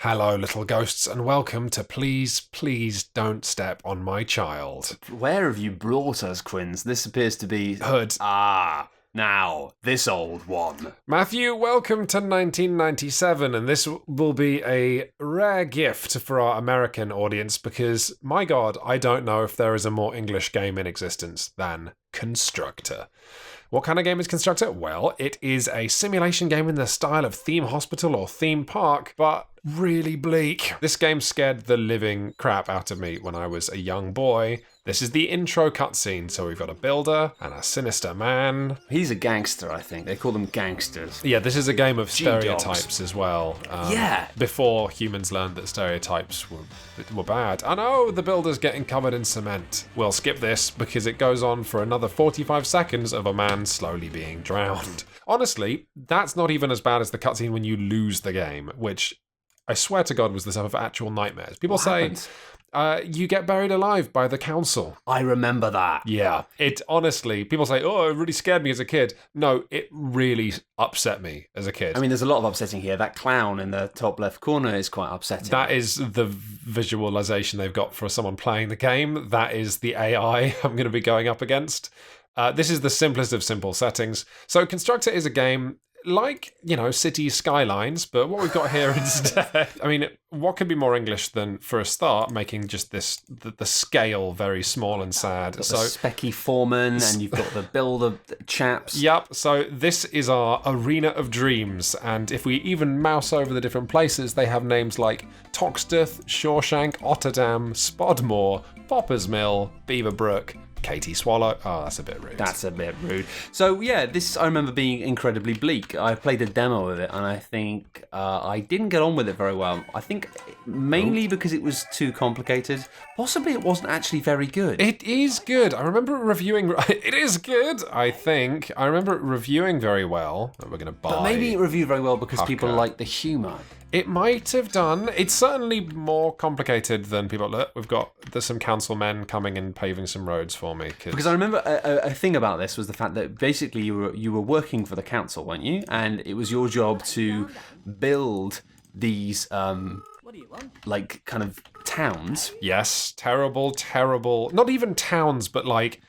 Hello, little ghosts, and welcome to Please, Please Don't Step on My Child. Where have you brought us, Quinns? This appears to be... Hood. Now, this old one. Matthew, welcome to 1997, and this will be a rare gift for our American audience because, my God, I don't know if there is a more English game in existence than Constructor. What kind of game is Constructor? Well, it is a simulation game in the style of Theme Hospital or Theme Park, but really bleak. This game scared the living crap out of me when I was a young boy. This is the intro cutscene, so we've got a builder and a sinister man. He's a gangster, I think. They call them gangsters. Yeah, this is a game of G-dogs. stereotypes as well. Yeah. Before humans learned that stereotypes were bad. I know the builder's getting covered in cement. We'll skip this because it goes on for another 45 seconds of a man slowly being drowned. Honestly, that's not even as bad as the cutscene when you lose the game, which I swear to God was the stuff of actual nightmares. People say you get buried alive by the council. I remember that. Yeah. It honestly, people say, oh, it really scared me as a kid. No, it really upset me as a kid. I mean, there's a lot of upsetting here. That clown in the top left corner is quite upsetting. That is the visualization they've got for someone playing the game. That is the AI I'm going to be going up against. This is the simplest of simple settings. So Constructor is a game like, city skylines, but what we've got here instead, I mean, what could be more English than, for a start, making just the scale very small and sad. You've got the specky foreman, and you've got the builder chaps. Yep, so this is our arena of dreams, and if we even mouse over the different places, they have names like Toxteth, Shawshank, Otterdam, Spodmore, Popper's Mill, Beaverbrook, Katie Swallow. Oh, that's a bit rude. That's a bit rude. So yeah, this I remember being incredibly bleak. I played a demo of it, and I think I didn't get on with it very well. I think mainly because it was too complicated. Possibly it wasn't actually very good. It is good. I remember it reviewing. It is good, I think. I remember it reviewing very well. We're going to buy. But maybe it reviewed very well because Pucker. people like the humour. It might have done. It's certainly more complicated than people. Look, there's some councilmen coming and paving some roads for me. Because I remember a thing about this was the fact that basically you were working for the council, weren't you? And it was your job to build these like kind of towns. Yes, terrible. Not even towns, but like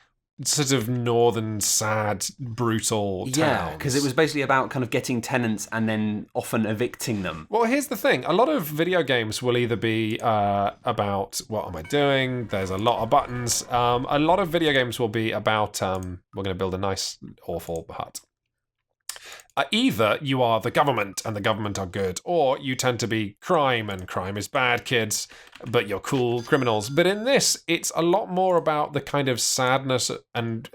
sort of northern, sad, brutal towns. Yeah, because it was basically about kind of getting tenants and then often evicting them. Well, here's the thing. A lot of video games will either be about, what am I doing? There's a lot of buttons. A lot of video games will be about, we're going to build a nice, awful hut. Either you are the government and the government are good, or you tend to be crime and crime is bad, kids, but you're cool criminals. But in this, it's a lot more about the kind of sadness and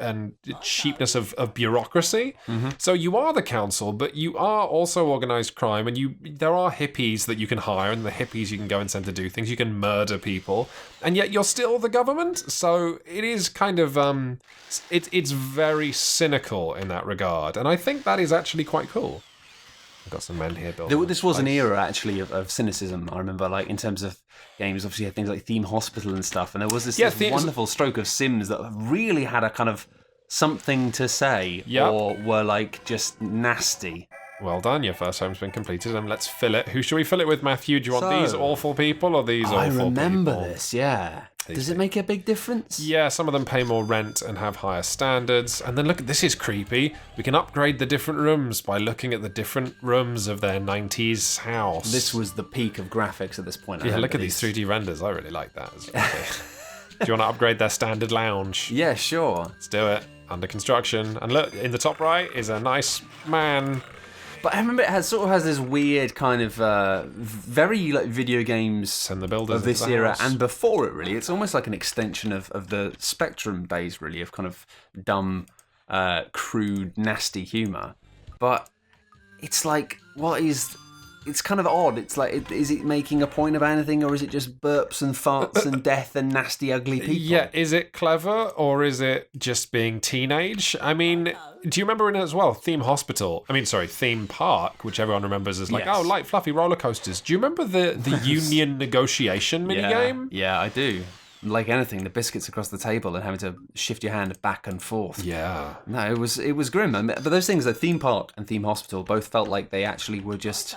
cheapness of bureaucracy. Mm-hmm. So you are the council, but you are also organised crime, and there are hippies that you can hire, and the hippies you can go and send to do things. You can murder people, and yet you're still the government. So it is kind of it's very cynical in that regard, and I think that is actually quite cool. I've got some men here building. This was an era actually of cynicism. I remember, like in terms of games, obviously you had things like Theme Hospital and stuff, and there was this wonderful stroke of Sims that really had a kind of something to say, or were like just nasty. Well done, your first home's been completed, and let's fill it. Who should we fill it with, Matthew? Do you want these awful people or these awful people? I remember this, yeah. Does it make a big difference? Yeah, some of them pay more rent and have higher standards. And then look, this is creepy. We can upgrade the different rooms by looking at the different rooms of their 90s house. This was the peak of graphics at this point. Yeah, look at these 3D renders. I really like that. Do you want to upgrade their standard lounge? Yeah, sure. Let's do it. Under construction. And look, in the top right is a nice man. But I remember it has this weird kind of very like video games and the builders of this era and before it. Really, it's almost like an extension of the Spectrum days, really, of kind of dumb, crude, nasty humour. But it's like, it's kind of odd. It's like, is it making a point about anything, or is it just burps and farts and death and nasty, ugly people? Yeah, is it clever, or is it just being teenage? I mean, do you remember in it as well, Theme Park, which everyone remembers as like, light, fluffy roller coasters. Do you remember the union negotiation minigame? Yeah, I do. Like anything, the biscuits across the table and having to shift your hand back and forth. Yeah. No, it was grim. But those things, like Theme Park and Theme Hospital, both felt like they actually were just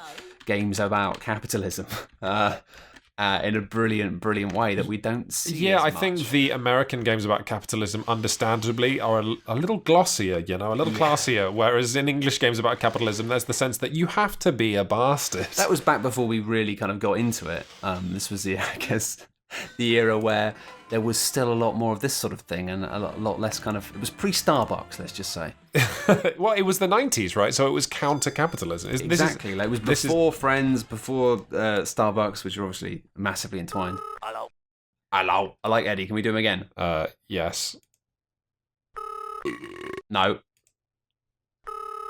games about capitalism in a brilliant way that we don't see. Yeah, I much. think the American games about capitalism, understandably, are a little glossier, a little classier. Whereas in English games about capitalism, there's the sense that you have to be a bastard. That was back before we really kind of got into it. This was I guess, the era where there was still a lot more of this sort of thing and a lot less kind of... It was pre-Starbucks, let's just say. Well, it was the 90s, right? So it was counter-capitalism. Exactly. It was before Friends, before Starbucks, which are obviously massively entwined. Hello. I like Eddie. Can we do him again? Yes. No.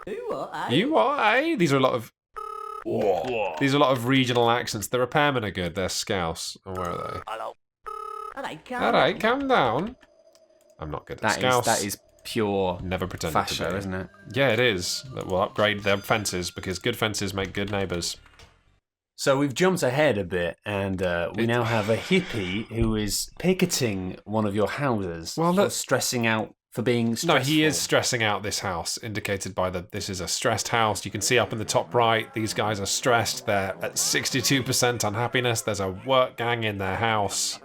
You are, eh? These are a lot of... Whoa. These are a lot of regional accents. The repairmen are good. They're Scouse. Oh, where are they? Hello. Alright, calm down. I'm not good at Scouse. That is pure never pretended to fascio, be. isn't it? Yeah, it is. We'll upgrade their fences because good fences make good neighbours. So we've jumped ahead a bit, and we now have a hippie who is picketing one of your houses for stressing out, for being stressful. No, he is stressing out this house, indicated by this is a stressed house. You can see up in the top right, these guys are stressed. They're at 62% unhappiness. There's a work gang in their house.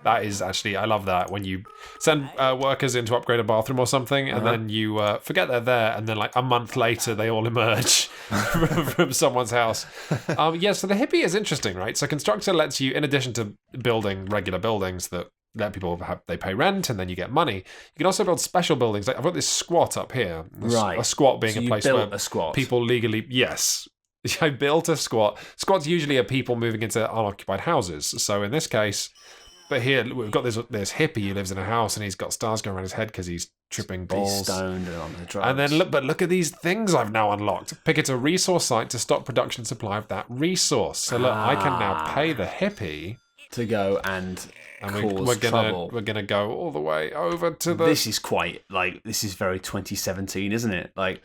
That is actually, I love that, when you send workers in to upgrade a bathroom or something, and then you forget they're there, and then like a month later they all emerge from someone's house. Yeah, so the hippie is interesting, right? So Constructor lets you, in addition to building regular buildings that let people they pay rent and then you get money, you can also build special buildings. Like I've got this squat up here. Right. A squat being so a place you where built a squat. People legally, yes. I built a squat. Squats usually are people moving into unoccupied houses. So in this case... But here, we've got this hippie who lives in a house and he's got stars going around his head because he's tripping balls. He's stoned and on the drugs. And then, look at these things I've now unlocked. Pick it a resource site to stop production supply of that resource. So look, I can now pay the hippie to go and cause trouble. We're gonna go all the way over to the... This is very 2017, isn't it? Like...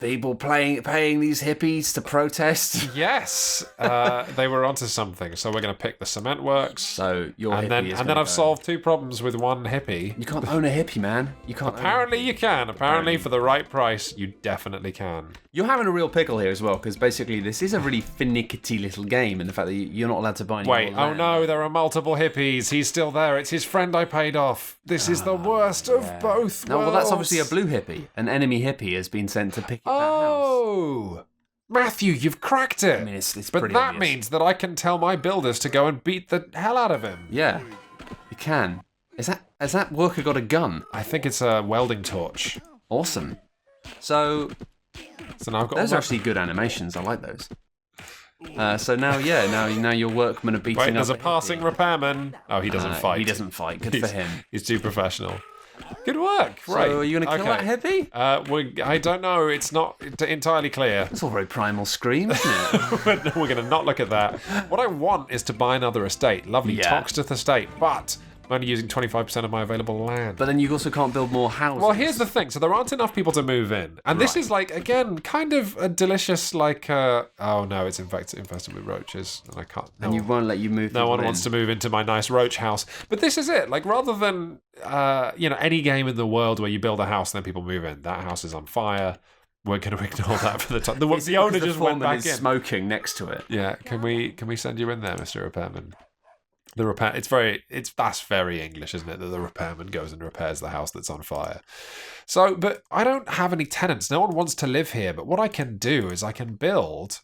People paying these hippies to protest. Yes, they were onto something. So we're going to pick the cement works. So your and hippie then I've solved 2 problems with 1 hippie. You can't own a hippie, man. You can't. Apparently you can. Apparently for the right price, you definitely can. You're having a real pickle here as well, because basically this is a really finicky little game, and the fact that you're not allowed to buy any Wait, more land. no, there are multiple hippies. He's still there. It's his friend I paid off. This is the worst of both worlds. No, well, that's obviously a blue hippie. An enemy hippie has been sent to pick that house. Oh, Matthew, you've cracked it. I mean, it's but pretty that obvious. means that I can tell my builders to go and beat the hell out of him. Yeah, you can. Has that worker got a gun? I think it's a welding torch. Awesome. So now I've got those are actually good animations. I like those. So now your workmen are beating up. Wait, there's a hippie. passing repairman. Oh, he doesn't fight. He doesn't fight. Good for him. He's too professional. Good work. Right. So are you going to kill that hippie? I don't know. It's not entirely clear. It's all very Primal Scream, isn't it? We're going to not look at that. What I want is to buy another estate. Lovely Toxteth estate. But I'm only using 25% of my available land. But then you also can't build more houses. Well, here's the thing. So there aren't enough people to move in. And this is like, again, kind of a delicious, like, oh no, it's infested with roaches. And I can't. And you won't let you move. No one wants to move into my nice roach house. But this is it. Like, rather than, any game in the world where you build a house and then people move in, that house is on fire. We're going to ignore that for the time. The owner just went back in. Smoking next to it. Yeah. Can we send you in there, Mr. Repairman? That's very English, isn't it? That the repairman goes and repairs the house that's on fire. So, but I don't have any tenants. No one wants to live here. But what I can do is I can build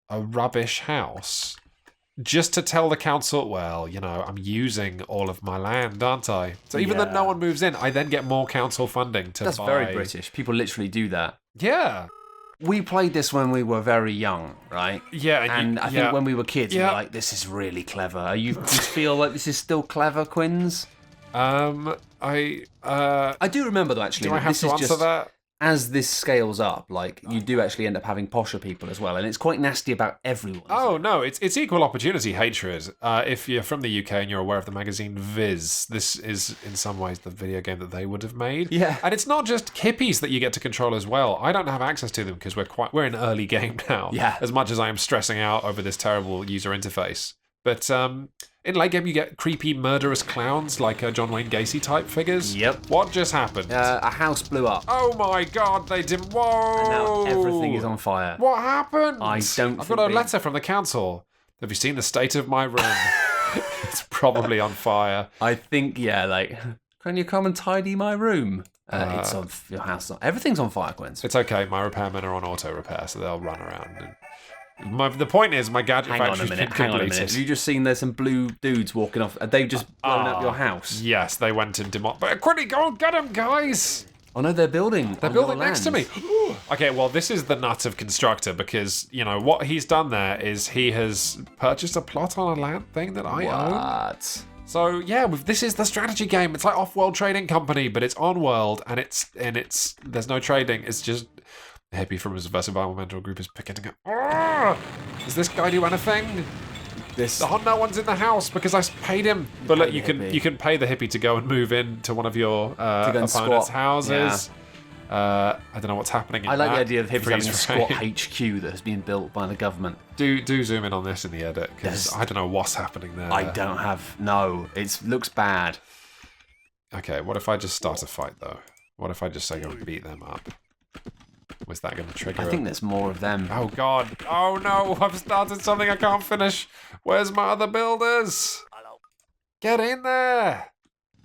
a rubbish house just to tell the council, well, I'm using all of my land, aren't I? So even though no one moves in, I then get more council funding to buy. That's very British. People literally do that. Yeah. We played this when we were very young, right? Yeah, and I think when we were kids, we were like, "This is really clever." You feel like this is still clever, Quinns? I do remember though. Actually, do I have this to is answer just, that? As this scales up, like you do actually end up having posher people as well, and it's quite nasty about everyone. Oh no, it's equal opportunity hatred. If you're from the UK and you're aware of the magazine Viz, this is in some ways the video game that they would have made. Yeah, and it's not just hippies that you get to control as well. I don't have access to them because we're in early game now. Yeah, as much as I am stressing out over this terrible user interface. But in late game, you get creepy, murderous clowns like John Wayne Gacy type figures. Yep. What just happened? A house blew up. Oh my god, they didn't. Whoa! And now everything is on fire. What happened? I've got a letter from the council. Have you seen the state of my room? It's probably on fire. I think, can you come and tidy my room? It's on your house. Everything's on fire, Gwen. It's okay. My repairmen are on auto repair, so they'll run around. The point is, my gadget factory's been completed. Hang on a minute. Have you just seen there's some blue dudes walking off? Have they just blown up your house? Yes, they went and demolished. But quickly, go and get them, guys! Oh no, they're building. They're building next to me. Okay, well, this is the nut of Constructor because, what he's done there is he has purchased a plot on a land thing that I own. What? So, yeah, this is the strategy game. It's like Off-World Trading Company, but it's on-world, and there's no trading. It's just the hippie from his reverse environmental group is picking up. Does this guy do anything? No one's in the house because I paid him. But look, you can pay the hippie to go and move into one of your opponent's houses. I don't know what's happening. I like the idea of hippies having a squat HQ that has been built by the government. Do zoom in on this in the edit because I don't know what's happening there. I don't have it looks bad. Okay, what if I just start a fight though? What if I just say go and beat them up? Was that going to trigger? I think there's more of them. Oh god! Oh no! I've started something I can't finish. Where's my other builders? Get in there!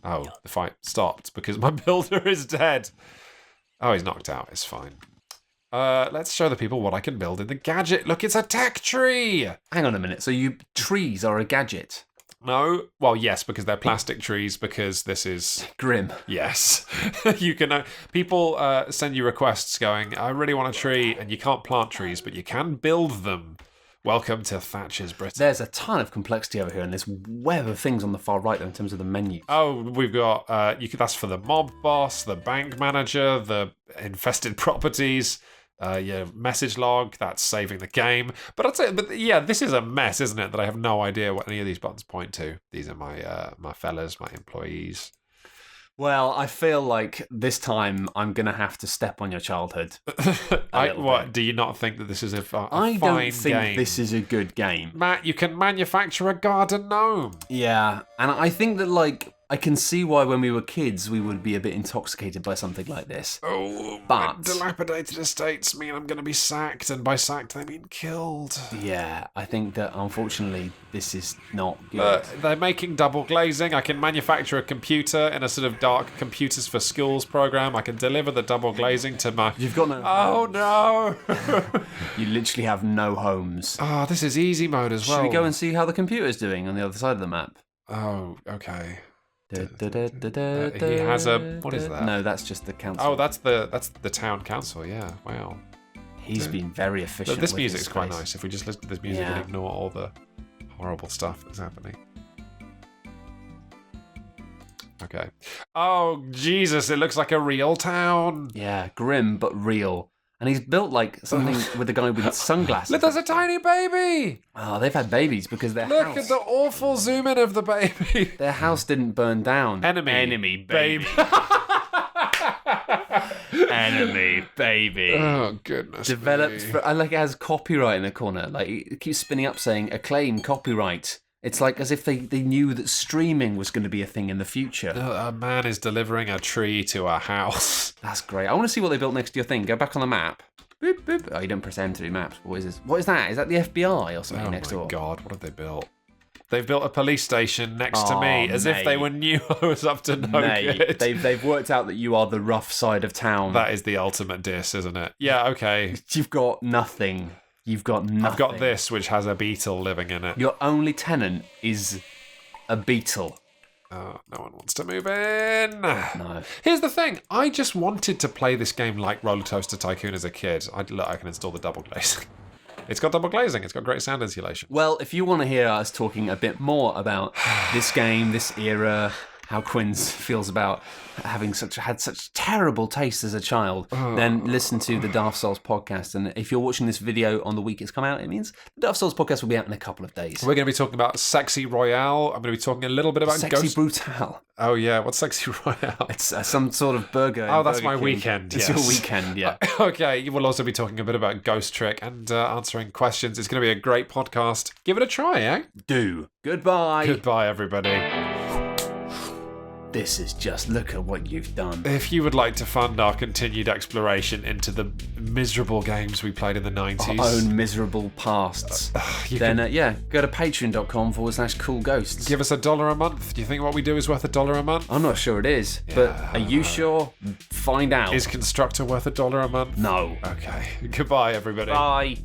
Oh, the fight stopped because my builder is dead. Oh, he's knocked out. It's fine. Let's show the people what I can build in the gadget. Look, it's a tech tree! Hang on a minute. So trees are a gadget? No. Well, yes, because they're plastic trees, because this is... Grim. Yes. You can... people send you requests going, I really want a tree, and you can't plant trees, but you can build them. Welcome to Thatcher's Britain. There's a ton of complexity over here, and this web of things on the far right, though, in terms of the menu. Oh, we've got... that's for the mob boss, the bank manager, the infested properties... your message log, that's saving the game. But I'd say, this is a mess, isn't it? That I have no idea what any of these buttons point to. These are my fellas, my employees. Well, I feel like this time I'm going to have to step on your childhood. Do you not think that this is a fine game? I don't think this is a good game. Matt, you can manufacture a garden gnome. Yeah, and I think that, I can see why when we were kids we would be a bit intoxicated by something like this. Oh, but dilapidated estates mean I'm going to be sacked, and by sacked they mean killed. Yeah, I think that unfortunately this is not good. They're making double glazing. I can manufacture a computer in a sort of dark computers for schools program. I can deliver the double glazing to my... You've got no homes. Oh no! You literally have no homes. Oh, this is easy mode as well. Should we go and see how the computer's doing on the other side of the map? Oh, okay. He has a... What is that? No, that's just the council. Oh, that's the town council, yeah. Wow. He's been very efficient. This music's quite nice. If we just listen to this music and ignore all the horrible stuff that's happening. Okay. Oh, Jesus, it looks like a real town. Yeah, grim but real. And he's built something with a guy with sunglasses. Look, there's a tiny baby! Oh, they've had babies because their house... Look at the awful zoom in of the baby. Their house didn't burn down. Enemy baby. Enemy baby. Oh, goodness. Developed for... it has copyright in the corner. It keeps spinning up saying, acclaim copyright. It's as if they knew that streaming was going to be a thing in the future. A man is delivering a tree to a house. That's great. I want to see what they built next to your thing. Go back on the map. Boop, boop. Oh, you don't press M to do maps. What is this? What is that? Is that the FBI or something next door? Oh my God, what have they built? They've built a police station next to me, as if they knew I was up to no good. They've worked out that you are the rough side of town. That is the ultimate diss, isn't it? Yeah, okay. You've got nothing. You've got nothing. I've got this, which has a beetle living in it. Your only tenant is a beetle. Oh, no one wants to move in. No. Here's the thing. I just wanted to play this game like Roller Coaster Tycoon as a kid. I can install the double glazing. It's got double glazing. It's got great sound insulation. Well, if you want to hear us talking a bit more about this game, this era, how Quinns feels about having had such terrible taste as a child, then listen to the Daft Souls podcast. And if you're watching this video on the week it's come out, it means the Daft Souls podcast will be out in a couple of days. We're going to be talking about Sexy Royale. I'm going to be talking a little bit about Sexy Ghost... Brutal. Oh, yeah. What's Sexy Royale? It's some sort of burger. Oh, that's Burger my King. weekend, It's yes. your weekend, yeah. Okay, we'll also be talking a bit about Ghost Trick and answering questions. It's going to be a great podcast. Give it a try, eh? Do. Goodbye. Goodbye, everybody. This is just, look at what you've done. If you would like to fund our continued exploration into the miserable games we played in the 90s... Our own miserable pasts. Then, go to patreon.com/coolghosts. Give us $1 a month. Do you think what we do is worth $1 a month? I'm not sure it is, but are you sure? Find out. Is Constructor worth $1 a month? No. Okay. Goodbye, everybody. Bye.